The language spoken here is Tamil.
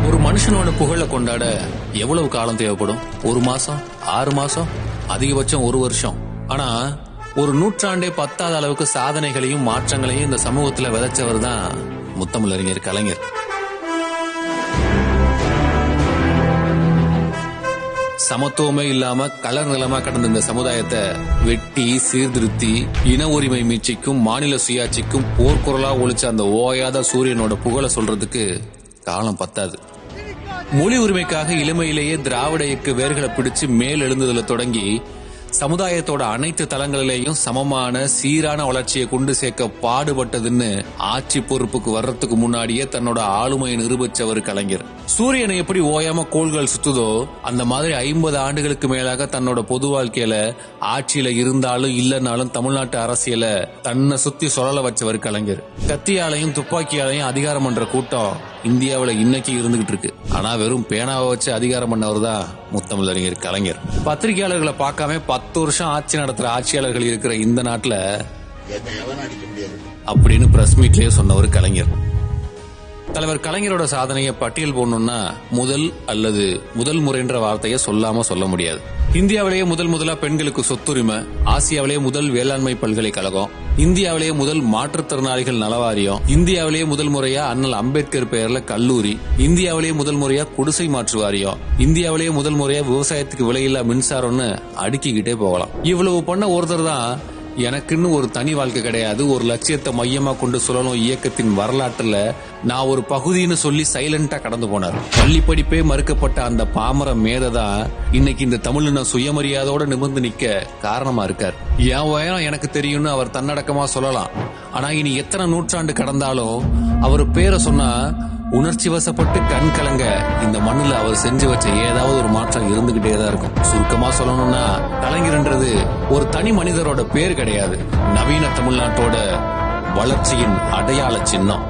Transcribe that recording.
ஒரு மனுஷனோட புகழ கொண்டாட எவ்வளவு காலம் தேவைப்படும்? 1 மாசம், 6 மாசம், அதிகபட்சம் 1 வருஷம். ஆனா ஒரு நூற்றாண்டே பத்தாத அளவுக்கு சாதனைகளையும் மாற்றங்களையும் இந்த சமூகத்துல விதைச்சவர் தான் முத்தமிழறிஞர் கலைஞர். சமத்துவமே இல்லாம கலர் நிலமா கடந்த இந்த சமுதாயத்தை வெட்டி சீர்திருத்தி இன உரிமை மீட்சிக்கும் மாநில சுயாட்சிக்கும் போர்க்குரலா ஒழிச்ச அந்த ஓயாத சூரியனோட புகழ சொல்றதுக்கு காலம் பத்தாது. மொழி உரிமைக்காக இளமையிலேயே திராவிட இயக்க வேர்களை பிடிச்சு மேல் எழுந்ததுல தொடங்கி சமுதாயத்தோட அனைத்து தளங்களிலேயும் சமமான சீரான வளர்ச்சியை கொண்டு சேர்க்க பாடுபட்டதுன்னு ஆட்சி பொறுப்புக்கு வர்றதுக்கு முன்னாடியே தன்னோட ஆளுமையை நிரூபிச்சவர் கலைஞர். சூரியனை எப்படி ஓயாம கோள்கள் சுத்துதோ அந்த மாதிரி 50 ஆண்டுகளுக்கு மேலாக தன்னோட பொது வாழ்க்கையில ஆட்சியில இருந்தாலும் இல்லனாலும் தமிழ்நாட்டு அரசியல தன்னை சுத்தி சுழல வச்சவர் கலைஞர். கத்தியாலையும் துப்பாக்கியாலையும் அதிகாரம் பண்ற கூட்டம் இந்தியாவில இன்னைக்கு இருந்துகிட்டு இருக்கு. ஆனா வெறும் பேனாவை வச்சு அதிகாரம் பண்ணவர் தான் முத்தமிழறிஞர் கலைஞர். பத்திரிகையாளர்களை பார்க்காம 10 வருஷம் ஆட்சி நடத்துற ஆட்சியாளர்கள் இருக்கிற இந்த நாட்டுல அப்படின்னு பிரஸ் மீட்லயே சொன்னவர் கலைஞர். தலைவர் கலைஞரோட சாதனையை பட்டியல் போடணும்னா முதல் முறைன்ற வார்த்தையை சொல்லாம சொல்ல முடியாது. இந்தியாவிலேயே முதலா பெண்களுக்கு சொத்துரிமை, ஆசியாவிலேயே முதல் வேளாண்மை பல்கலைக்கழகம், இந்தியாவிலேயே முதல் மாற்றுத்திறனாளிகள் நலவாரியம், இந்தியாவிலேயே முதல் முறையா அண்ணல் அம்பேத்கர் பெயர்ல கல்லூரி, இந்தியாவிலேயே முதல் முறையா குடிசை மாற்று வாரியம், இந்தியாவிலேயே முதல் முறையா விவசாயத்துக்கு விலையில்லா மின்சாரம்னு அடுக்கிக்கிட்டே போகலாம். இவ்வளவு பண்ண ஒருத்தர் தான் எனக்குன்னு ஒரு தனி வாழ்க்கை கிடையாது, ஒரு லட்சியத்தை மையமா கொண்டு சொல்லணும் இயக்கத்தின் வரலாற்றுல நான் ஒரு பகுதின்னு சொல்லி சைலண்டா கடந்து போனார். பள்ளி படிப்பே மறுக்கப்பட்ட அந்த பாமர மேதைதான் இன்னைக்கு இந்த தமிழ்ல சுயமரியாதையோட நிமிர்ந்து நிக்க காரணமா இருக்கார். என் உயரம் எனக்கு தெரியும்னு அவர் தன்னடக்கமா சொல்லலாம். ஆனா இனி எத்தனை நூற்றாண்டு கடந்தாலும் அவர் பேரை சொன்னா உணர்ச்சி வசப்பட்டு கண் கலங்க இந்த மண்ணுல அவர் செஞ்சு வச்ச ஏதாவது ஒரு மாற்றம் இருந்துகிட்டே தான் இருக்கும். சுருக்கமா சொல்லணும்னா கலைஞர்ன்றது ஒரு தனி மனிதரோட பேர் கிடையாது, நவீன தமிழ்நாட்டோட வளர்ச்சியின் அடையாள சின்னம்.